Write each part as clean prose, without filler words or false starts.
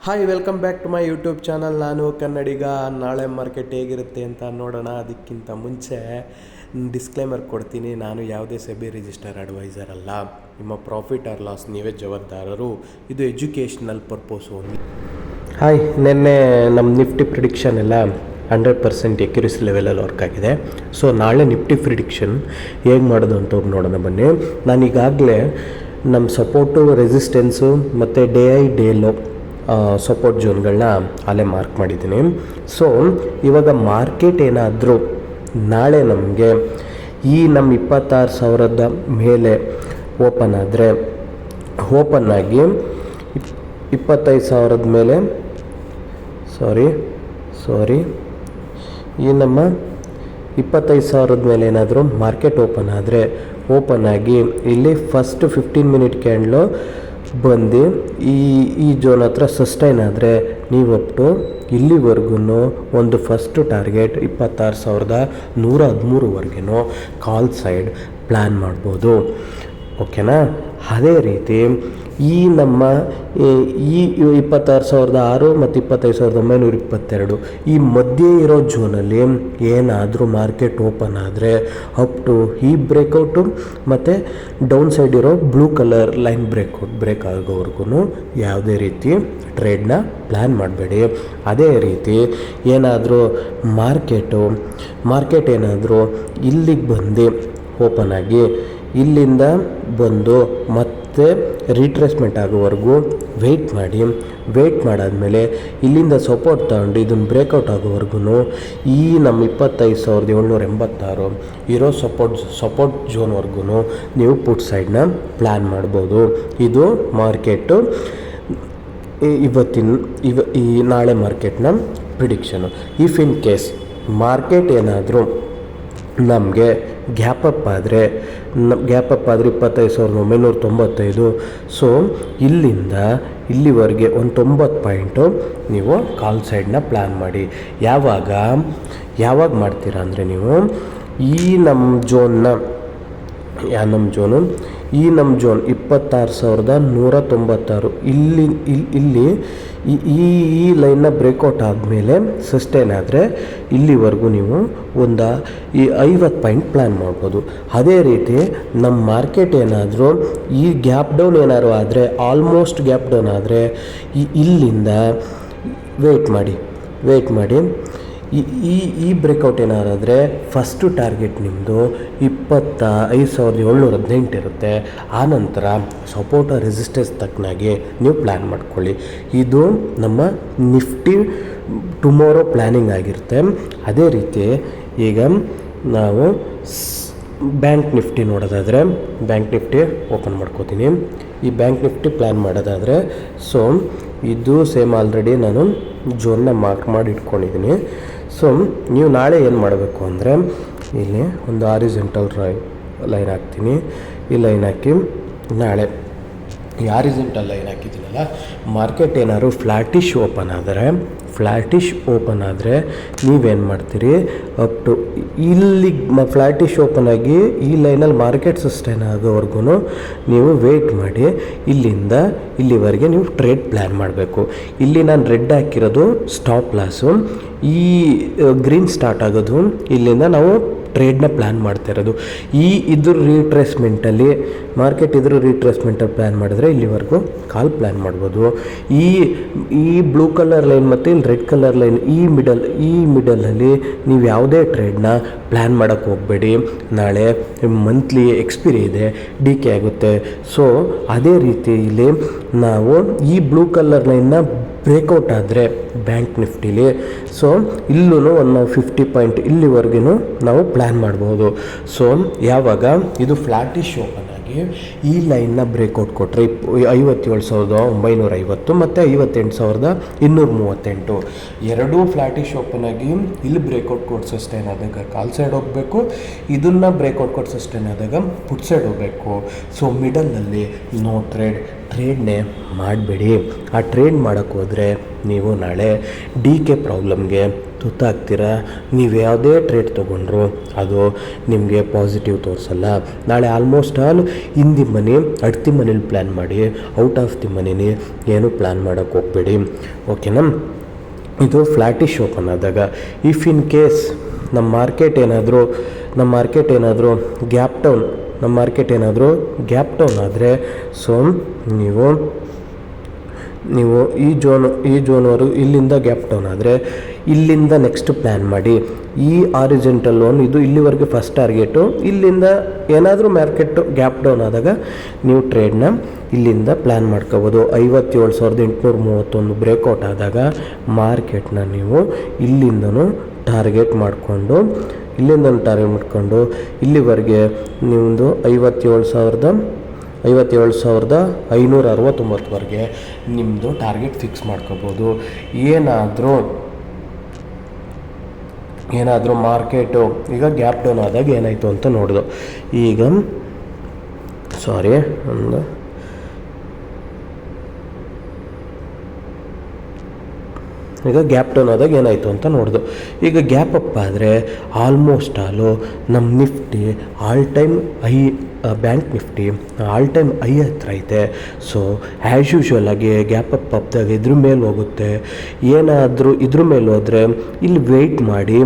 Hi welcome back to my YouTube channel. ನಾನು ಕನ್ನಡಿಗ. ನಾಳೆ market ಹೇಗಿರುತ್ತೆ ಅಂತ ನೋಡೋಣ. ಅದಕ್ಕಿಂತ ಮುಂಚೆ ಡಿಸ್ಕ್ಲೇಮರ್ ಕೊಡ್ತೀನಿ, ನಾನು ಯಾವುದೇ ಸೆಬಿ ರಿಜಿಸ್ಟರ್ ಅಡ್ವೈಸರ್ ಅಲ್ಲ. ನಿಮ್ಮ ಪ್ರಾಫಿಟ್ ಆರ್ ಲಾಸ್ ನೀವೇ ಜವಾಬ್ದಾರರು. ಇದು ಎಜುಕೇಷ್ನಲ್ ಪರ್ಪೋಸ್ ಓನ್ಲಿ. ಹಾಯ್, ನಿನ್ನೆ ನಮ್ಮ ನಿಫ್ಟಿ ಪ್ರಿಡಿಕ್ಷನ್ ಎಲ್ಲ 100% ಎಕ್ಯುರಸಿ ಲೆವೆಲಲ್ಲಿ ವರ್ಕ್ ಆಗಿದೆ. ಸೊ ನಾಳೆ ನಿಫ್ಟಿ ಪ್ರಿಡಿಕ್ಷನ್ ಹೇಗೆ ಮಾಡೋದು ಅಂತ ಹೋಗಿ ನೋಡೋಣ ಬನ್ನಿ. ನಾನೀಗಾಗಲೇ ನಮ್ಮ ಸಪೋರ್ಟು, ರೆಸಿಸ್ಟೆನ್ಸು ಮತ್ತು day high day low support ಝೋನ್ಗಳನ್ನ ಅಲ್ಲೇ ಮಾರ್ಕ್ ಮಾಡಿದ್ದೀನಿ. ಸೊ ಇವಾಗ ಮಾರ್ಕೆಟ್ ಏನಾದರೂ ನಾಳೆ ನಮಗೆ ಈ ನಮ್ಮ 26,000 ಮೇಲೆ ಓಪನ್ ಆದರೆ, ಓಪನ್ ಆಗಿ 25,000 ಮೇಲೆ ಈ ನಮ್ಮ 25,000 ಮೇಲೆ ಏನಾದರೂ ಮಾರ್ಕೆಟ್ ಓಪನ್ ಆಗಿ ಇಲ್ಲಿ ಫಸ್ಟ್ 15 ಮಿನಿಟ್ ಕ್ಯಾಂಡ್ಲು ಬಂದು ಈ ಝೋನ್ ಹತ್ರ ಸಸ್ಟೈನ್ ಆದರೆ, ನೀವು ಅಪ್ ಟು ಇಲ್ಲಿವರೆಗೂ ಒಂದು ಫಸ್ಟ್ ಟಾರ್ಗೆಟ್ 26,113ವರೆಗೂ ಕಾಲ್ ಸೈಡ್ ಪ್ಲ್ಯಾನ್ ಮಾಡ್ಬೋದು. ಓಕೆನಾ? ಅದೇ ರೀತಿ ಈ ನಮ್ಮ ಈ 26,006 ಮತ್ತು 25,922 ಈ ಮಧ್ಯೆ ಇರೋ ಝೋನಲ್ಲಿ ಏನಾದರೂ ಮಾರ್ಕೆಟ್ ಓಪನ್ ಆದರೆ ಅಪ್ ಟು ಈ ಬ್ರೇಕೌಟು ಮತ್ತು ಡೌನ್ ಸೈಡ್ ಇರೋ ಬ್ಲೂ ಕಲರ್ ಲೈನ್ ಬ್ರೇಕ್ ಆಗೋವರೆಗೂ ಯಾವುದೇ ರೀತಿ ಟ್ರೇಡ್ನ ಪ್ಲ್ಯಾನ್ ಮಾಡಬೇಡಿ. ಅದೇ ರೀತಿ ಏನಾದರೂ ಮಾರ್ಕೆಟ್ ಏನಾದರೂ ಇಲ್ಲಿಗೆ ಬಂದು ಓಪನ್ ಆಗಿ ಇಲ್ಲಿಂದ ಬಂದು ಮತ್ತೆ ರಿಟ್ರೇಸ್ಮೆಂಟ್ ಆಗೋವರೆಗೂ ವೆಯ್ಟ್ ಮಾಡಾದಮೇಲೆ ಇಲ್ಲಿಂದ ಸಪೋರ್ಟ್ ತಗೊಂಡು ಇದನ್ನು ಬ್ರೇಕೌಟ್ ಆಗೋವರೆಗೂ ಈ ನಮ್ಮ 25,786 ಇರೋ ಸಪೋರ್ಟ್ ಝೋನ್ವರೆಗೂ ನೀವು ಪುಟ್ ಸೈಡ್ನ ಪ್ಲ್ಯಾನ್ ಮಾಡ್ಬೋದು. ಇದು ಮಾರ್ಕೆಟು ಈ ನಾಳೆ ಮಾರ್ಕೆಟ್ನ ಪ್ರಿಡಿಕ್ಷನು. ಇಫ್ ಇನ್ ಕೇಸ್ ಮಾರ್ಕೆಟ್ ಏನಾದರೂ ನಮಗೆ ಗ್ಯಾಪ್ ಅಪ್ ಆದರೆ 25,995. ಸೊ ಇಲ್ಲಿಂದ ಇಲ್ಲಿವರೆಗೆ ಒಂದು 90 ಪಾಯಿಂಟು ನೀವು ಕಾಲ್ ಸೈಡ್ನ ಪ್ಲ್ಯಾನ್ ಮಾಡಿ. ಯಾವಾಗ ಮಾಡ್ತೀರಾ ಅಂದರೆ, ನೀವು ಈ ನಮ್ಮ ಝೋನ್ 26,196 ಇಲ್ಲಿ ಈ ಲೈನ್ನ ಬ್ರೇಕೌಟ್ ಆದಮೇಲೆ ಸಸ್ಟೈನ್ ಆದರೆ ಇಲ್ಲಿವರೆಗೂ ನೀವು ಒಂದು 50 ಪಾಯಿಂಟ್ ಪ್ಲ್ಯಾನ್ ಮಾಡ್ಬೋದು. ಅದೇ ರೀತಿ ನಮ್ಮ ಮಾರ್ಕೆಟ್ ಏನಾದರೂ ಈ ಗ್ಯಾಪ್ ಡೌನ್ ಏನಾದ್ರು ಆದರೆ, ಆಲ್ಮೋಸ್ಟ್ ಗ್ಯಾಪ್ ಡೌನ್ ಆದರೆ ಇಲ್ಲಿಂದ ವೆಯ್ಟ್ ಮಾಡಿ ಈ ಬ್ರೇಕೌಟ್ ಏನಾರಾದರೆ ಫಸ್ಟು ಟಾರ್ಗೆಟ್ ನಿಮ್ಮದು 25,718 ಇರುತ್ತೆ. ಆನಂತರ ಸಪೋರ್ಟ್ ರೆಸಿಸ್ಟೆನ್ಸ್ ತಕ್ಕನಾಗಿ ನೀವು ಪ್ಲ್ಯಾನ್ ಮಾಡ್ಕೊಳ್ಳಿ. ಇದು ನಮ್ಮ ನಿಫ್ಟಿ ಟುಮಾರೋ ಪ್ಲ್ಯಾನಿಂಗ್ ಆಗಿರುತ್ತೆ. ಅದೇ ರೀತಿ ಈಗ ನಾವು ಬ್ಯಾಂಕ್ ನಿಫ್ಟಿ ನೋಡೋದಾದರೆ, ಬ್ಯಾಂಕ್ ನಿಫ್ಟಿ ಓಪನ್ ಮಾಡ್ಕೋತೀನಿ. ಈ ಬ್ಯಾಂಕ್ ನಿಫ್ಟಿ ಪ್ಲ್ಯಾನ್ ಮಾಡೋದಾದರೆ, ಸೊ ಇದು ಸೇಮ್ ಆಲ್ರೆಡಿ ನಾನು ಝೋನ್ನ ಮಾರ್ಕ್ ಮಾಡಿ ಇಟ್ಕೊಂಡಿದ್ದೀನಿ. ಸೊ ನೀವು ನಾಳೆ ಏನು ಮಾಡಬೇಕು ಅಂದರೆ, ಇಲ್ಲಿ ಒಂದು ಹಾರಿಜಾಂಟಲ್ ಲೈನ್ ಹಾಕ್ತೀನಿ. ಈ ಲೈನ್ ಹಾಕಿ ನಾಳೆ ಈ ಹಾರಿಜಾಂಟಲ್ ಲೈನ್ ಹಾಕಿದ್ದೀನಲ್ಲ, ಮಾರ್ಕೆಟ್ ಏನಾದ್ರು ಫ್ಲ್ಯಾಟಿಶ್ ಓಪನ್ ಆದರೆ ನೀವೇನು ಮಾಡ್ತೀರಿ, ಅಪ್ ಟು ಇಲ್ಲಿ ಫ್ಲ್ಯಾಟಿಶ್ ಓಪನ್ ಆಗಿ ಈ ಲೈನಲ್ಲಿ ಮಾರ್ಕೆಟ್ ಸಸ್ಟೈನ್ ಆಗೋವರೆಗೂ ನೀವು ವೆಯ್ಟ್ ಮಾಡಿ ಇಲ್ಲಿಂದ ಇಲ್ಲಿವರೆಗೆ ನೀವು ಟ್ರೇಡ್ ಪ್ಲ್ಯಾನ್ ಮಾಡಬೇಕು. ಇಲ್ಲಿ ನಾನು ರೆಡ್ ಹಾಕಿರೋದು ಸ್ಟಾಪ್ ಲಾಸು. ಈ ಗ್ರೀನ್ ಸ್ಟಾರ್ಟ್ ಆಗೋದು ಇಲ್ಲಿಂದ ನಾವು ಟ್ರೇಡ್ನ ಪ್ಲ್ಯಾನ್ ಮಾಡ್ತಾ ಇರೋದು. ಇದ್ರ ರೀಟ್ರೇಸ್ಮೆಂಟಲ್ಲಿ ಪ್ಲ್ಯಾನ್ ಮಾಡಿದ್ರೆ ಇಲ್ಲಿವರೆಗೂ ಕಾಲ್ ಪ್ಲ್ಯಾನ್ ಮಾಡ್ಬೋದು. ಈ ಬ್ಲೂ ಕಲರ್ ಲೈನ್ ಮತ್ತು ಇಲ್ಲಿ ರೆಡ್ ಕಲರ್ ಲೈನ್ ಈ ಮಿಡಲಲ್ಲಿ ನೀವು ಯಾವುದೇ ಟ್ರೇಡ್ನ ಪ್ಲ್ಯಾನ್ ಮಾಡೋಕ್ಕೆ ಹೋಗಬೇಡಿ. ನಾಳೆ ಮಂತ್ಲಿ ಎಕ್ಸ್ಪೈರಿ ಇದೆ, ಡಿಕೆ ಆಗುತ್ತೆ. ಸೊ ಅದೇ ರೀತಿ ಇಲ್ಲಿ ನಾವು ಈ ಬ್ಲೂ ಕಲರ್ ಲೈನ್ನ ಬ್ರೇಕೌಟ್ ಆದರೆ ಬ್ಯಾಂಕ್ ನಿಫ್ಟಿಲಿ, ಸೊ ಇಲ್ಲೂ ಒಂದು 50 ಪಾಯಿಂಟ್ ಇಲ್ಲಿವರೆಗೂ ನಾವು ಪ್ಲ್ಯಾನ್ ಮಾಡ್ಬೋದು. ಸೊ ಯಾವಾಗ ಇದು ಫ್ಲ್ಯಾಟಿಶ್ ಓಪನ್ ಆಗಿ ಈ ಲೈನ್ನ ಬ್ರೇಕೌಟ್ ಕೊಟ್ಟರೆ 57,950 ಮತ್ತು 58,238 ಎರಡೂ ಫ್ಲ್ಯಾಟಿಶ್ ಓಪನ್ ಆಗಿ ಇಲ್ಲಿ ಬ್ರೇಕೌಟ್ ಕೊಟ್ಟು ಸಸ್ಟೈನ್ ಆದಾಗ ಕಾಲ್ ಸೈಡ್ ಹೋಗಬೇಕು, ಇದನ್ನು ಬ್ರೇಕೌಟ್ ಕೊಟ್ಟು ಸಸ್ಟೈನ್ ಆದಾಗ ಪುಟ್ ಸೈಡ್ ಹೋಗಬೇಕು. ಸೊ ಮಿಡಲ್ನಲ್ಲಿ ನೋ ಟ್ರೇಡ್, ಟ್ರೇಡ್ನೇ ಮಾಡಬೇಡಿ. ಆ ಟ್ರೇಡ್ ಮಾಡೋಕ್ಕೆ ಹೋದರೆ ನೀವು ನಾಳೆ ಕೆ ಪ್ರಾಬ್ಲಮ್ಗೆ ತುತ್ತಾಗ್ತೀರ. ನೀವು ಯಾವುದೇ ಟ್ರೇಡ್ ತೊಗೊಂಡ್ರು ಅದು ನಿಮಗೆ ಪಾಸಿಟಿವ್ ತೋರಿಸಲ್ಲ. ನಾಳೆ almost all in the money at the ಮನೇಲಿ ಪ್ಲ್ಯಾನ್ ಮಾಡಿ, ಔಟ್ ಆಫ್ ದಿ ಮನಿನೇ ಏನು ಪ್ಲ್ಯಾನ್ ಮಾಡೋಕ್ಕೆ ಹೋಗಬೇಡಿ. ಓಕೆನಾ? ಇದು ಫ್ಲ್ಯಾಟಿಶ್ ಓಪನ್ ಆದಾಗ ಇಫ್ ಇನ್ ಕೇಸ್ ನಮ್ಮ ಮಾರ್ಕೆಟ್ ಏನಾದರೂ ಗ್ಯಾಪ್ ಡೌನ್ ಆದರೆ ಸೊ ನೀವು ಈ ಝೋನ್ವರೆಗೂ ಇಲ್ಲಿಂದ ಗ್ಯಾಪ್ ಡೌನ್ ಆದರೆ ಇಲ್ಲಿಂದ ನೆಕ್ಸ್ಟ್ ಪ್ಲ್ಯಾನ್ ಮಾಡಿ. ಈ ಆರಿಜೆಂಟಲ್ ಲೋನ್ ಇದು ಇಲ್ಲಿವರೆಗೆ ಫಸ್ಟ್ ಟಾರ್ಗೆಟು. ಇಲ್ಲಿಂದ ಏನಾದರೂ ಮಾರ್ಕೆಟು ಗ್ಯಾಪ್ ಡೌನ್ ಆದಾಗ ನೀವು ಟ್ರೇಡ್ನ ಇಲ್ಲಿಂದ ಪ್ಲ್ಯಾನ್ ಮಾಡ್ಕೋಬೋದು. 57,831 ಬ್ರೇಕ್ಔಟ್ ಆದಾಗ ಮಾರ್ಕೆಟ್ನ ನೀವು ಇಲ್ಲಿಂದನೂ ಟಾರ್ಗೆಟ್ ಮಾಡಿಕೊಂಡು ಇಲ್ಲಿವರೆಗೆ ನಿಮ್ಮದು 57,569ವರೆಗೆ ನಿಮ್ಮದು ಟಾರ್ಗೆಟ್ ಫಿಕ್ಸ್ ಮಾಡ್ಕೋಬೋದು. ಏನಾದರೂ ಮಾರ್ಕೆಟು ಈಗ ಗ್ಯಾಪ್ ಡೌನ್ ಆದಾಗ ಏನಾಯಿತು ಅಂತ ನೋಡೋದು. ಈಗ ಗ್ಯಾಪ್ ಡೌನ್ ಆದಾಗ ಏನಾಯಿತು ಅಂತ ನೋಡೋದು. ಈಗ ಗ್ಯಾಪ್ ಅಪ್ ಆದರೆ ಆಲ್ಮೋಸ್ಟ್ ಆಲು ನಮ್ಮ Nifty bank Nifty all time I ಹತ್ರ ಐತೆ. ಸೊ ಆ್ಯಸ್ ಯೂಶ್ವಲ್ ಆಗಿ ಗ್ಯಾಪ್ ಅಪ್ದಾಗ ಇದ್ರ ಮೇಲೆ ಹೋಗುತ್ತೆ. ಏನಾದರೂ ಇದ್ರ ಮೇಲೆ ಹೋದರೆ ಇಲ್ಲಿ ವೆಯ್ಟ್ ಮಾಡಿ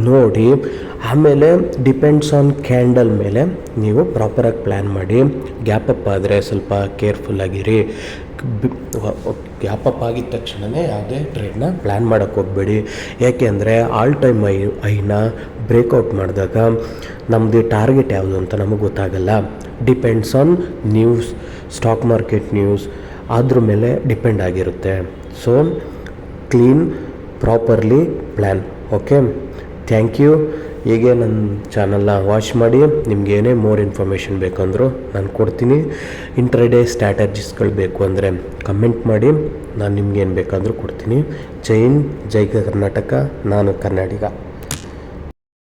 ನೋಡಿ, ಆಮೇಲೆ ಡಿಪೆಂಡ್ಸ್ ಆನ್ ಕ್ಯಾಂಡಲ್ ಮೇಲೆ ನೀವು ಪ್ರಾಪರಾಗಿ ಪ್ಲ್ಯಾನ್ ಮಾಡಿ. ಗ್ಯಾಪ್ ಅಪ್ ಆದರೆ ಸ್ವಲ್ಪ ಕೇರ್ಫುಲ್ಲಾಗಿರಿ. ಗ್ಯಾಪ್ ಅಪ್ ಆಗಿದ ತಕ್ಷಣವೇ ಯಾವುದೇ ಟ್ರೇಡ್ನ ಪ್ಲ್ಯಾನ್ ಮಾಡೋಕ್ಕೆ ಹೋಗಬೇಡಿ. ಯಾಕೆ ಅಂದರೆ ಆಲ್ ಟೈಮ್ ಐನ ಬ್ರೇಕ್ಔಟ್ ಮಾಡಿದಾಗ ನಮ್ಮದು ಟಾರ್ಗೆಟ್ ಯಾವುದು ಅಂತ ನಮಗೆ ಗೊತ್ತಾಗಲ್ಲ. Depends on news, stock market news, ಅದ್ರ ಮೇಲೆ ಡಿಪೆಂಡ್ ಆಗಿರುತ್ತೆ. So properly plan. Okay, thank you. ಹೀಗೆ ನನ್ನ ಚಾನಲ್ನ ವಾಚ್ ಮಾಡಿ. ನಿಮ್ಗೆ ಏನೇ ಮೋರ್ ಇನ್ಫಾರ್ಮೇಷನ್ ಬೇಕಂದರೂ ನಾನು ಕೊಡ್ತೀನಿ. ಇಂಟ್ರಾಡೇ ಸ್ಟ್ರಾಟಜಿಸ್ಗಳು ಬೇಕು ಅಂದರೆ ಕಮೆಂಟ್ ಮಾಡಿ, ನಾನು ನಿಮ್ಗೇನು ಬೇಕಾದರೂ ಕೊಡ್ತೀನಿ. ಜೈ ಹಿಂದ್, ಜೈ ಕರ್ನಾಟಕ. ನಾನು ಕನ್ನಡಿಗ.